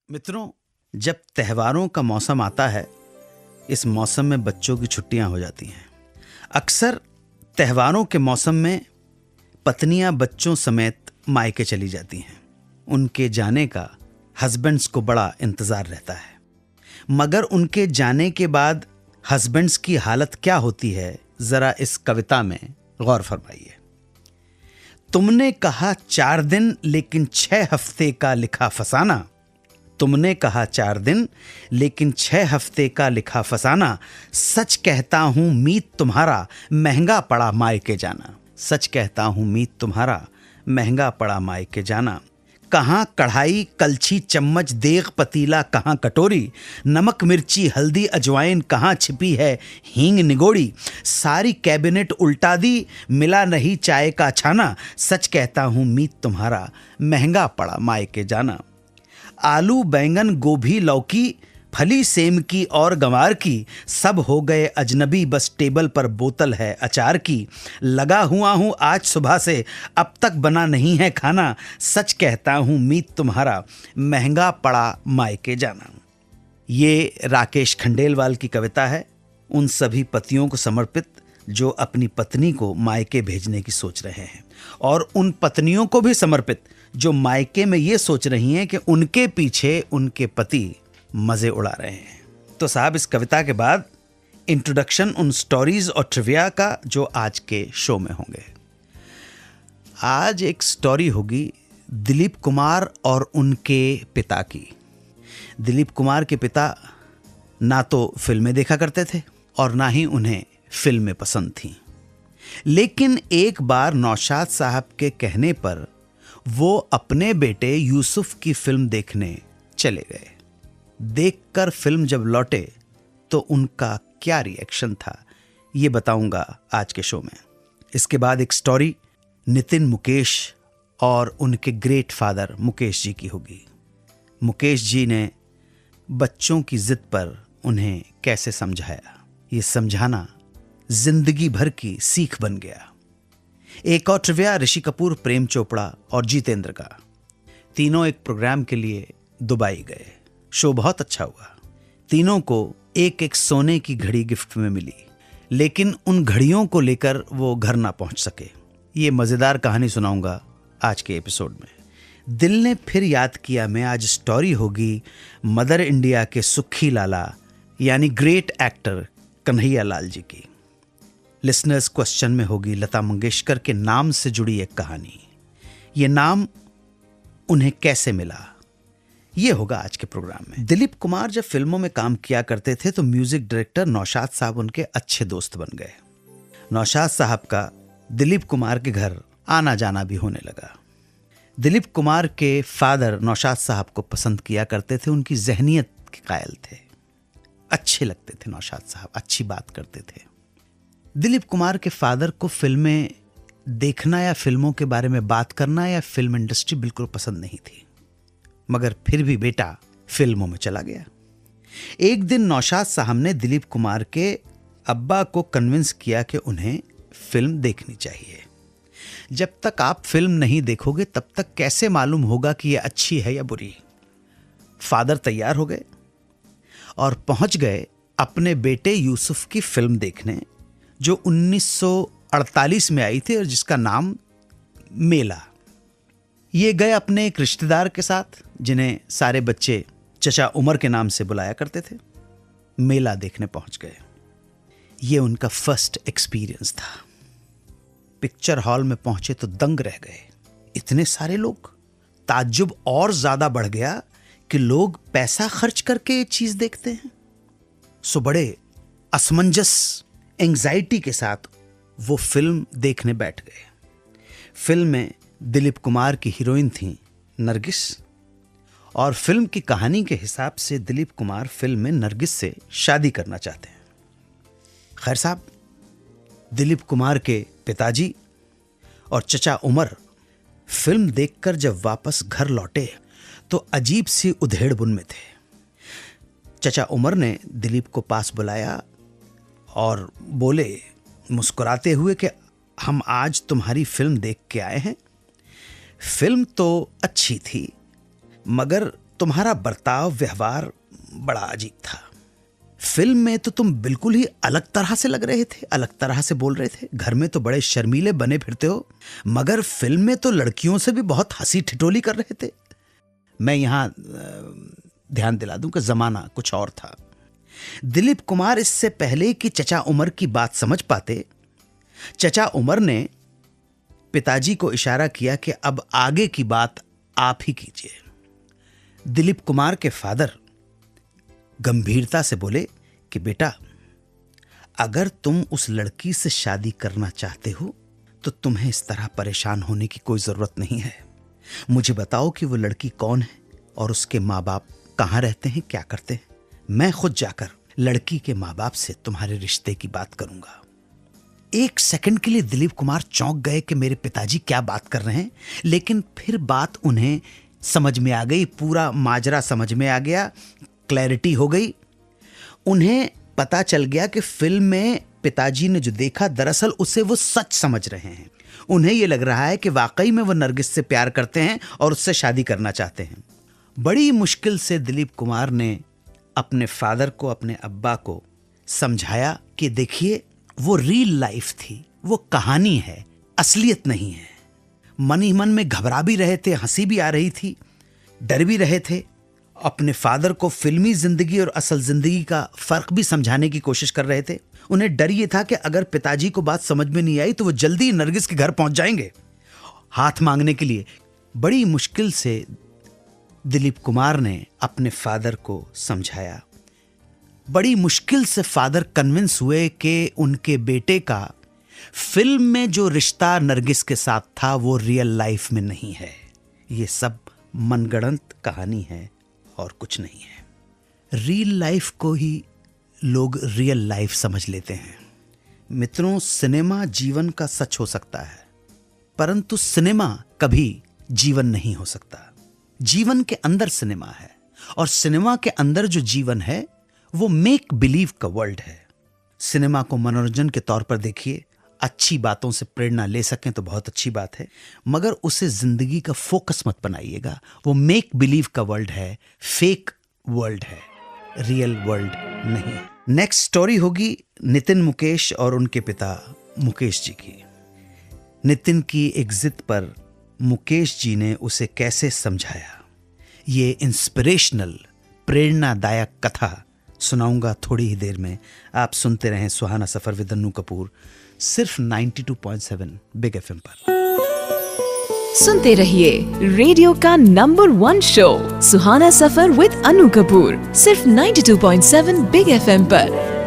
मित्रों, जब त्योहारों का मौसम आता है, इस मौसम में बच्चों की छुट्टियां हो जाती हैं। अक्सर त्योहारों के मौसम में पत्नियां बच्चों समेत मायके चली जाती हैं। उनके जाने का हस्बैंड्स को बड़ा इंतज़ार रहता है, मगर उनके जाने के बाद हस्बैंड्स की हालत क्या होती है, ज़रा इस कविता में गौर फरमाइए। तुमने कहा 4 दिन लेकिन 6 हफ्ते का लिखा फसाना। तुमने कहा 4 दिन लेकिन 6 हफ्ते का लिखा फसाना। सच कहता हूं मीत तुम्हारा महंगा पड़ा मायके जाना। सच कहता हूं मीत तुम्हारा महंगा पड़ा मायके जाना। कहाँ कढ़ाई कलछी चम्मच देग पतीला, कहाँ कटोरी, नमक मिर्ची हल्दी अजवाइन, कहाँ छिपी है हींग निगोड़ी। सारी कैबिनेट उल्टा दी, मिला नहीं चाय का छाना। सच कहता हूँ मीत तुम्हारा महंगा पड़ा मायके जाना। आलू बैंगन गोभी लौकी फली सेम की और गंवार की, सब हो गए अजनबी बस टेबल पर बोतल है अचार की। लगा हुआ हूँ आज सुबह से अब तक बना नहीं है खाना। सच कहता हूँ मीत तुम्हारा महंगा पड़ा मायके जाना। ये राकेश खंडेलवाल की कविता है, उन सभी पतियों को समर्पित जो अपनी पत्नी को मायके भेजने की सोच रहे हैं, और उन पत्नियों को भी समर्पित जो मायके में ये सोच रही हैं कि उनके पीछे उनके पति मजे उड़ा रहे हैं। तो साहब, इस कविता के बाद इंट्रोडक्शन उन स्टोरीज और ट्रिविया का जो आज के शो में होंगे। आज एक स्टोरी होगी दिलीप कुमार और उनके पिता की। दिलीप कुमार के पिता ना तो फिल्में देखा करते थे और ना ही उन्हें फिल्में पसंद थीं, लेकिन एक बार नौशाद साहब के कहने पर वो अपने बेटे यूसुफ की फिल्म देखने चले गए। देखकर फिल्म जब लौटे तो उनका क्या रिएक्शन था, ये बताऊंगा आज के शो में। इसके बाद एक स्टोरी नितिन मुकेश और उनके ग्रेट फादर मुकेश जी की होगी। मुकेश जी ने बच्चों की जिद पर उन्हें कैसे समझाया, ये समझाना जिंदगी भर की सीख बन गया। एक और ट्रिविया ऋषि कपूर, प्रेम चोपड़ा और जितेंद्र का। तीनों एक प्रोग्राम के लिए दुबई गए। शो बहुत अच्छा हुआ। तीनों को एक एक सोने की घड़ी गिफ्ट में मिली, लेकिन उन घड़ियों को लेकर वो घर ना पहुंच सके। ये मज़ेदार कहानी सुनाऊंगा आज के एपिसोड में। दिल ने फिर याद किया में आज स्टोरी होगी मदर इंडिया के सुखी लाला यानी ग्रेट एक्टर कन्हैया लाल जी की। लिसनर्स क्वेश्चन में होगी लता मंगेशकर के नाम से जुड़ी एक कहानी। ये नाम उन्हें कैसे मिला, ये होगा आज के प्रोग्राम में। दिलीप कुमार जब फिल्मों में काम किया करते थे तो म्यूजिक डायरेक्टर नौशाद साहब उनके अच्छे दोस्त बन गए। नौशाद साहब का दिलीप कुमार के घर आना जाना भी होने लगा। दिलीप कुमार के फादर नौशाद साहब को पसंद किया करते थे, उनकी जहनियत के कायल थे, अच्छे लगते थे नौशाद साहब, अच्छी बात करते थे। दिलीप कुमार के फादर को फिल्में देखना या फिल्मों के बारे में बात करना या फिल्म इंडस्ट्री बिल्कुल पसंद नहीं थी, मगर फिर भी बेटा फिल्मों में चला गया। एक दिन नौशाद साहब ने दिलीप कुमार के अब्बा को कन्विंस किया कि उन्हें फिल्म देखनी चाहिए। जब तक आप फिल्म नहीं देखोगे तब तक कैसे मालूम होगा कि यह अच्छी है या बुरी। फादर तैयार हो गए और पहुंच गए अपने बेटे यूसुफ की फिल्म देखने, जो 1948 में आई थी और जिसका नाम मेला। ये गए अपने एक रिश्तेदार के साथ जिन्हें सारे बच्चे चचा उमर के नाम से बुलाया करते थे। मेला देखने पहुंच गए। ये उनका फर्स्ट एक्सपीरियंस था। पिक्चर हॉल में पहुंचे तो दंग रह गए। इतने सारे लोग। ताज्जुब और ज्यादा बढ़ गया कि लोग पैसा खर्च करके ये चीज देखते हैं। सो बड़े असमंजस एंग्जाइटी के साथ वो फिल्म देखने बैठ गए। फिल्म में दिलीप कुमार की हीरोइन थी नरगिस, और फिल्म की कहानी के हिसाब से दिलीप कुमार फिल्म में नरगिस से शादी करना चाहते हैं। खैर साहब, दिलीप कुमार के पिताजी और चचा उमर फिल्म देखकर जब वापस घर लौटे तो अजीब सी उधेड़बुन में थे। चचा उमर ने दिलीप को पास बुलाया और बोले मुस्कुराते हुए कि हम आज तुम्हारी फिल्म देख के आए हैं। फिल्म तो अच्छी थी, मगर तुम्हारा बर्ताव व्यवहार बड़ा अजीब था। फिल्म में तो तुम बिल्कुल ही अलग तरह से लग रहे थे, अलग तरह से बोल रहे थे। घर में तो बड़े शर्मीले बने फिरते हो, मगर फिल्म में तो लड़कियों से भी बहुत हंसी ठिठोली कर रहे थे। मैं यहां ध्यान दिला दूं कि जमाना कुछ और था। दिलीप कुमार इससे पहले कि चचा उमर की बात समझ पाते, चचा उमर ने पिताजी को इशारा किया कि अब आगे की बात आप ही कीजिए। दिलीप कुमार के फादर गंभीरता से बोले कि बेटा, अगर तुम उस लड़की से शादी करना चाहते हो तो तुम्हें इस तरह परेशान होने की कोई जरूरत नहीं है। मुझे बताओ कि वो लड़की कौन है और उसके माँ बाप कहाँ रहते हैं, क्या करते हैं। मैं खुद जाकर लड़की के माँ बाप से तुम्हारे रिश्ते की बात करूंगा। एक सेकंड के लिए दिलीप कुमार चौंक गए कि मेरे पिताजी क्या बात कर रहे हैं, लेकिन फिर बात उन्हें समझ में आ गई, पूरा माजरा समझ में आ गया, क्लैरिटी हो गई। उन्हें पता चल गया कि फिल्म में पिताजी ने जो देखा दरअसल उसे वो सच समझ रहे हैं। उन्हें यह लग रहा है कि वाकई में वो नरगिस से प्यार करते हैं और उससे शादी करना चाहते हैं। बड़ी मुश्किल से दिलीप कुमार ने अपने फादर को, अपने अब्बा को समझाया कि देखिए, वो रियल लाइफ थी, वो कहानी है, असलियत नहीं है। मन ही मन में घबरा भी रहे थे, हंसी भी आ रही थी, डर भी रहे थे। अपने फादर को फिल्मी जिंदगी और असल जिंदगी का फर्क भी समझाने की कोशिश कर रहे थे। उन्हें डर ये था कि अगर पिताजी को बात समझ में नहीं आई तो वो जल्दी नरगिस के घर पहुंच जाएंगे हाथ मांगने के लिए। बड़ी मुश्किल से दिलीप कुमार ने अपने फादर को समझाया। बड़ी मुश्किल से फादर कन्विंस हुए कि उनके बेटे का फिल्म में जो रिश्ता नरगिस के साथ था वो रियल लाइफ में नहीं है। ये सब मनगढ़ंत कहानी है और कुछ नहीं है। रियल लाइफ को ही लोग रियल लाइफ समझ लेते हैं। मित्रों, सिनेमा जीवन का सच हो सकता है, परंतु सिनेमा कभी जीवन नहीं हो सकता। जीवन के अंदर सिनेमा है और सिनेमा के अंदर जो जीवन है वो मेक बिलीव का वर्ल्ड है। सिनेमा को मनोरंजन के तौर पर देखिए, अच्छी बातों से प्रेरणा ले सकें तो बहुत अच्छी बात है, मगर उसे जिंदगी का फोकस मत बनाइएगा। वो मेक बिलीव का वर्ल्ड है, फेक वर्ल्ड है, रियल वर्ल्ड नहीं। नेक्स्ट स्टोरी होगी नितिन मुकेश और उनके पिता मुकेश जी की। नितिन की एक जिद पर मुकेश जी ने उसे कैसे समझाया, ये इंस्पिरेशनल प्रेरणादायक कथा सुनाऊंगा थोड़ी ही देर में। आप सुनते रहें सुहाना सफर विद अन्नू कपूर, सिर्फ 92.7 बिग एफएम पर। सुनते रहिए रेडियो का number 1 show Suhana suffer with Annu Kapoor, सिर्फ 92.7 बिग एफएम पर।